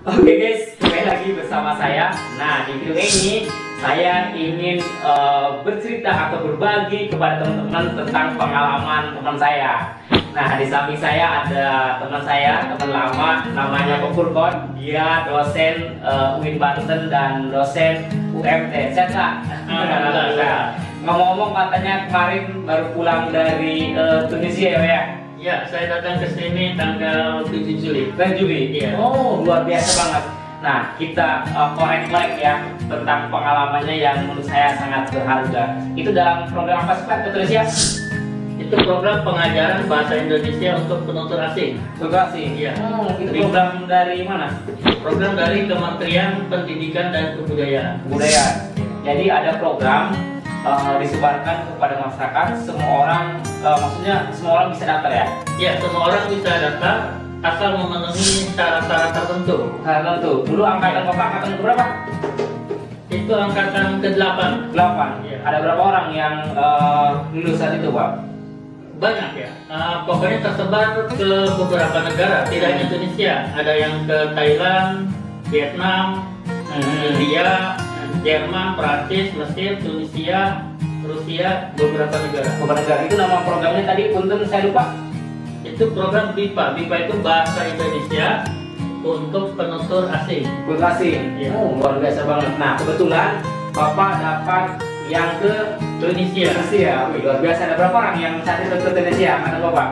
Oke guys, kembali lagi bersama saya. Nah, di video ini saya ingin bercerita atau berbagi kepada teman-teman tentang pengalaman teman saya. Nah, di samping saya ada teman saya, teman lama, namanya Pak Furkon. Dia dosen UIN Banten dan dosen UMT. Sehat nggak? Ngomong-ngomong katanya kemarin baru pulang dari Tunisia ya? Ya, saya datang ke sini tanggal 7 Juli. 7 Juli? Iya. Oh, luar biasa banget. Nah, kita korek-korek ya tentang pengalamannya yang menurut saya sangat berharga. Itu dalam program apa sih Pak, Tunisia? Itu program pengajaran bahasa Indonesia untuk penutur asing. Tugas sih? Iya. Itu program dari mana? Program dari Kementerian Pendidikan dan Kebudayaan. Kebudayaan. Jadi ada program disebarkan kepada masyarakat, semua orang, maksudnya semua orang bisa daftar ya? Ya, semua orang bisa daftar asal memenuhi syarat-syarat tertentu. Tentu. Dulu angkatan Bapak angkatan berapa? Itu angkatan ke-8. 8. Iya. Ada berapa orang yang lulus saat itu Pak? Banyak ya. Pokoknya tersebar ke beberapa negara, tidak hanya Indonesia. Ada yang ke Thailand, Vietnam, India, Jerman, Prancis, Mesir, Tunisia, Rusia, beberapa negara. Beberapa negara. Itu nama programnya tadi, punten saya lupa. Itu program BIPA. BIPA itu Bahasa Indonesia untuk Penutur Asing. Asing. Iya. Oh, luar biasa banget. Nah, kebetulan Bapak dapat yang ke Tunisia. Wih, luar biasa. Ada berapa orang yang saat itu ke Tunisia? Kata Bapak?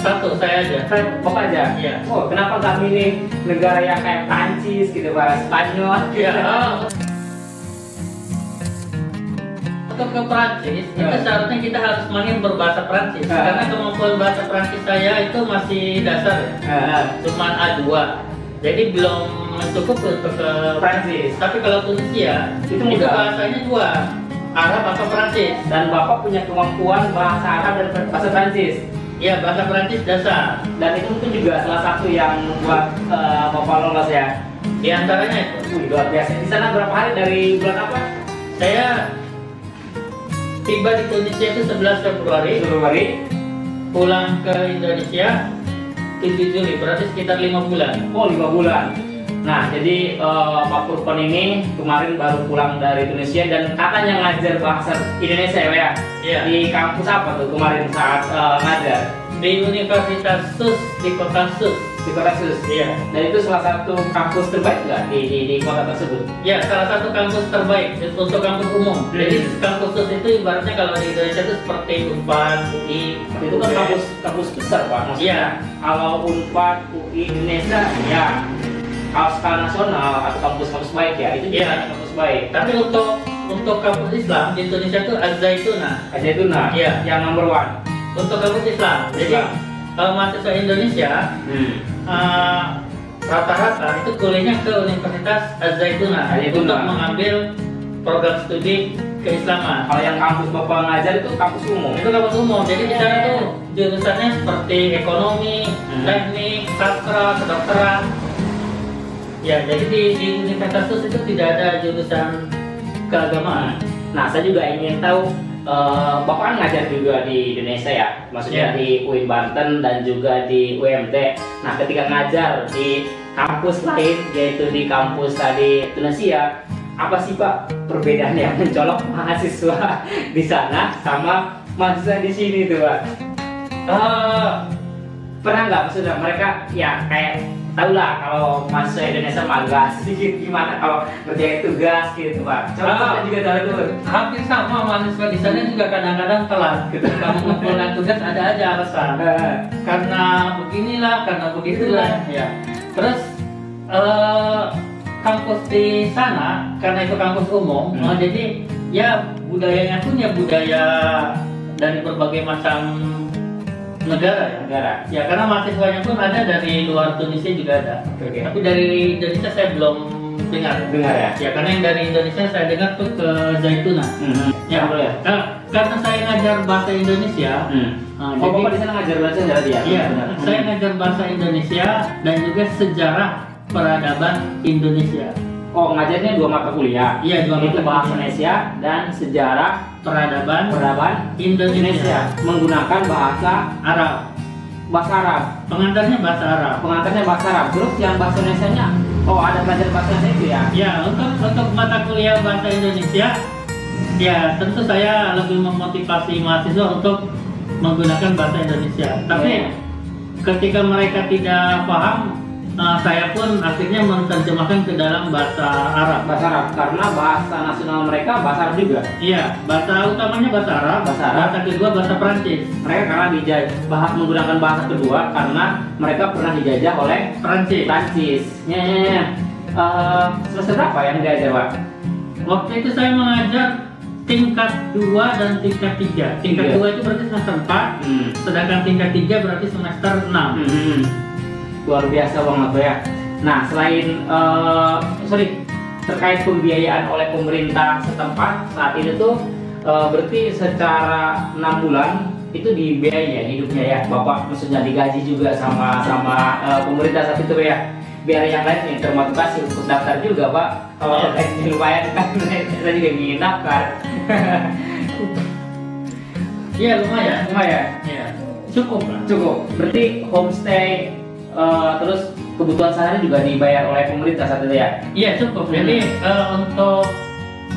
Satu, saya aja. Bapak aja? Iya. Oh, kenapa nggak milih negara yang kayak Prancis gitu, Pak? Spanyol? Iya. Untuk ke Prancis, itu seharusnya kita harus main berbahasa Prancis. Karena kemampuan bahasa Prancis saya itu masih dasar ya. Cuman A2. Jadi belum mencukup untuk ke Prancis. Tapi kalau Tunisia, itu bahasanya dua, Arab atau Prancis. Dan Bapak punya kemampuan bahasa Arab dan bahasa Prancis. Iya, bahasa Prancis dasar. Dan itu mungkin juga salah satu yang membuat Bapak lolos ya. Di antaranya itu. Wih, luar biasa. Di sana berapa hari, dari bulan apa? Saya tiba di Tunisia itu 11 Februari. Pulang ke Indonesia 7 Juli, berarti sekitar 5 bulan. Oh, 5 bulan. Nah, jadi Pak Furkon ini kemarin baru pulang dari Tunisia dan katanya ngajar bahasa Indonesia ya? Iya. Di kampus apa tuh kemarin saat ngajar? Di Universitas SUS, di kota SUS. Di kota SUS? Iya. Dan itu salah satu kampus terbaik nggak di kota tersebut? Ya, salah satu kampus terbaik untuk kampus umum. Jadi kampus SUS itu ibaratnya kalau di Indonesia itu seperti Unpad, UI. Itu kan kampus besar Pak, maksudnya. Iya. Kalau Unpad, UI Indonesia, ya kalau skala nasional atau kampus-kampus baik ya, itu juga kampus baik. Tapi untuk kampus Islam di Indonesia itu Az-Zaituna. Az-Zaituna, Iya. Yang nomor 1. Untuk kampus Islam. Jadi mahasiswa Indonesia rata-rata itu kuliahnya ke Universitas Az-Zaituna untuk mengambil program studi keislaman. Kalau yang kampus Bapak ngajar itu kampus umum. Itu kampus umum. Jadi di sana tuh jurusannya seperti ekonomi, teknik, sastra, kedokteran. Ya, jadi di Universitas SUS itu tidak ada jurusan keagamaan. Nah, saya juga ingin tahu, Bapak kan ngajar juga di Indonesia ya, maksudnya di UIN Banten dan juga di UMT. Nah, ketika ngajar di kampus lain, yaitu di kampus tadi Tunisia, apa sih Pak perbedaan yang mencolok mahasiswa di sana sama mahasiswa di sini tuh Pak? Pernah nggak maksudnya mereka ya kayak tahulah kalau mahasiswa Indonesia malas sedikit gimana kalau ngerjain tugas gitu Pak. Coba juga tahu itu. Hampir sama mahasiswa di sana juga kadang-kadang telat. Ketika mengumpulkan tugas ada aja alasan. Karena beginilah, karena begitulah. Ya. Terus kampus di sana karena itu kampus umum, jadi ya budayanya pun ya budaya dari berbagai macam negara. Ya, karena mahasiswanya pun ada dari luar Tunisia juga ada. Tapi dari Indonesia saya belum dengar ya. Ya, karena yang dari Indonesia saya dengar tuh ke Zaituna. Ya, karena saya ngajar bahasa Indonesia. Jadi Bapak di sana ngajar bahasa Indonesia? Iya, saya ngajar bahasa Indonesia dan juga sejarah peradaban Indonesia. Oh, ngajarnya 2 mata kuliah. Iya, 2 mata kuliah. Bahasa Indonesia dan sejarah peradaban Indonesia menggunakan bahasa Arab. bahasa Arab. Pengantarnya bahasa Arab. Pengantarnya bahasa Arab. Terus yang bahasa Indonesianya, oh ada belajar bahasa Indonesia itu ya? Ya, untuk mata kuliah bahasa Indonesia, ya tentu saya lebih memotivasi mahasiswa untuk menggunakan bahasa Indonesia. Tapi ketika mereka tidak paham, saya pun akhirnya menerjemahkan ke dalam bahasa Arab. Bahasa Arab, karena bahasa nasional mereka bahasa Arab juga. Iya, bahasa utamanya bahasa Arab. Bahasa kedua bahasa Prancis. Mereka karena menggunakan bahasa kedua karena mereka pernah dijajah oleh Prancis. Semester berapa yang diajar, Pak? Waktu itu saya mengajar tingkat 2 dan tingkat 3. Tingkat 2 itu berarti semester 4, sedangkan tingkat 3 berarti semester 6. Luar biasa banget ya. Nah, selain terkait pembiayaan oleh pemerintah setempat saat ini tuh berarti secara 6 bulan itu dibiayai hidupnya ya, Bapak, maksudnya digaji juga sama pemerintah saat itu ya. Biar yang lain yang termotivasi untuk daftar juga, Pak. Kalau gaji lumayan kan, saya juga ingin daftar. Iya, lumayan. Iya. Cukup lah. Cukup. Berarti homestay terus kebutuhan sehari juga dibayar oleh pemerintah saat itu ya? Iya, cukup. Jadi untuk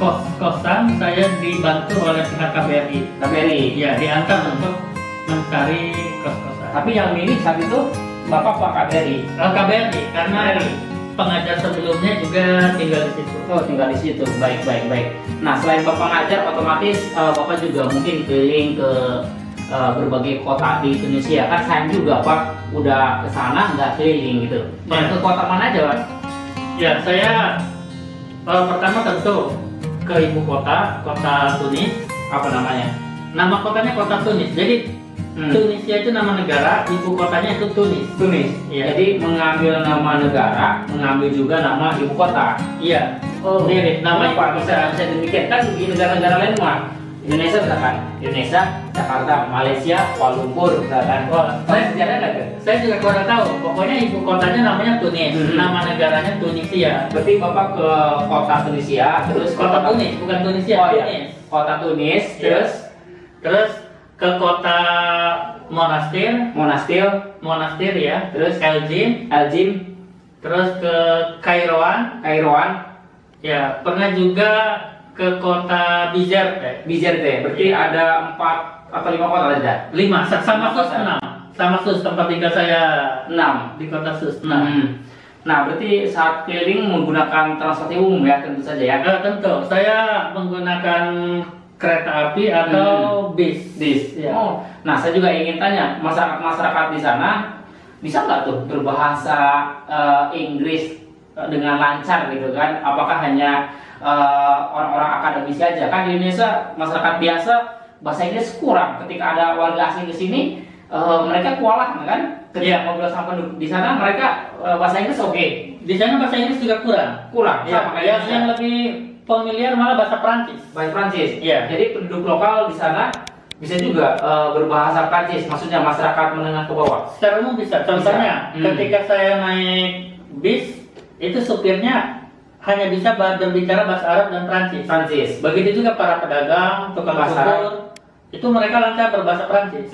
kos-kosan saya dibantu oleh pihak KBRI. KBRI? Iya, diantar untuk mencari kos-kosan. Tapi yang milih saat itu Bapak Pak KBRI? KBRI, karena pengajar sebelumnya juga tinggal di situ. Oh, tinggal di situ. Baik. Nah, selain Bapak ngajar, otomatis Bapak juga mungkin keliling ke berbagai kota di Indonesia. Kan saya juga, Pak, udah ke sana nggak keliling gitu. Ke kota mana aja, Pak? Ya, saya pertama tentu ke ibu kota Tunis. Apa namanya? Nama kotanya kota Tunis. Jadi Tunisia itu nama negara, ibu kotanya itu Tunis. Ya. Jadi mengambil nama negara, mengambil juga nama ibu kota. Iya. Oh, mirip. Nama Pak bisa demikian kan di negara-negara lain mah. Indonesia misalkan, Jakarta, Malaysia, Kuala Lumpur misalkan. Saya sejarah nggak tuh? Saya juga kurang tahu. Pokoknya ibu kotanya namanya Tunis, nama negaranya Tunisia. Berarti Bapak ke kota Tunisia, terus kota Tunis, bukan Tunisia. Oh, Tunis. Iya. Kota Tunis, terus ke kota Monastir ya. Terus Elgin, terus ke Kairouan. Ya, pernah juga ke kota Bizerte. Berarti ada 4 atau 5 kota aja? 5, sama Sus 6. Sama Sus, tempat tinggal saya 6 di kota Sus 6. Nah, berarti saat keliling menggunakan transportasi umum ya, tentu saja ya? Tentu, saya menggunakan kereta api atau bis. Ya. Oh, nah saya juga ingin tanya, masyarakat di sana bisa nggak tuh berbahasa Inggris dengan lancar gitu kan? Apakah hanya orang-orang akademisi aja? Kan di Indonesia masyarakat biasa bahasa Inggris kurang. Ketika ada warga asing ke sini, mereka kewalahan kan? Ketika ngobrol sama penduduk di sana, mereka bahasa Inggris oke. Di sana bahasa Inggris juga kurang. Sama kayak yang lebih familiar malah bahasa Prancis. Bahasa Prancis. Iya. Jadi penduduk lokal di sana bisa juga berbahasa Prancis. Maksudnya masyarakat menengah ke bawah. Secara umum bisa. Contohnya, ketika saya naik bis, itu supirnya hanya bisa berbicara bahasa Arab dan Prancis. Begitu juga para pedagang, tukang cukur, itu mereka lancar berbahasa Prancis.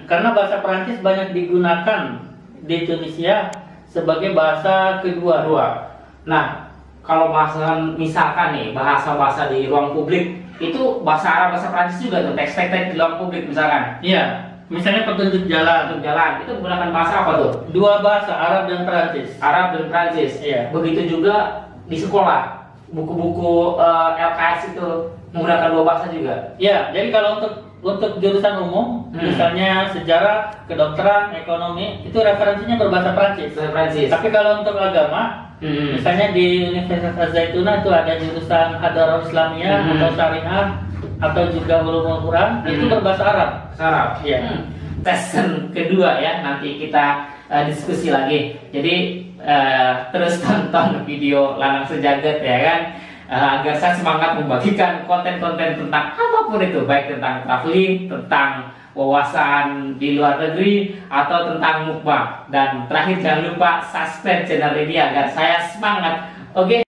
Karena bahasa Prancis banyak digunakan di Tunisia sebagai bahasa kedua. Nah, kalau misalkan nih bahasa-bahasa di ruang publik itu bahasa Arab, bahasa Prancis juga tuh teks-teks di ruang publik misalkan. Iya. Misalnya petunjuk jalan itu menggunakan bahasa apa tuh? 2 bahasa, Arab dan Prancis. Iya. Begitu juga di sekolah, buku-buku LKS itu menggunakan 2 bahasa juga. Iya. Jadi kalau untuk jurusan umum, misalnya sejarah, kedokteran, ekonomi, itu referensinya berbahasa Prancis. Tapi kalau untuk agama, misalnya di Universitas Az-Zaituna itu ada jurusan Hadarah Islamiyah atau Syariah atau juga Ulumul Quran, itu berbahasa Arab. Iya. Tes kedua ya, nanti kita diskusi lagi. Jadi terus tonton video Lanang Sejagat ya kan, agar saya semangat membagikan konten-konten tentang apapun itu, baik tentang traveling, tentang wawasan di luar negeri, atau tentang mukbang. Dan terakhir jangan lupa subscribe channel ini agar saya semangat. Oke.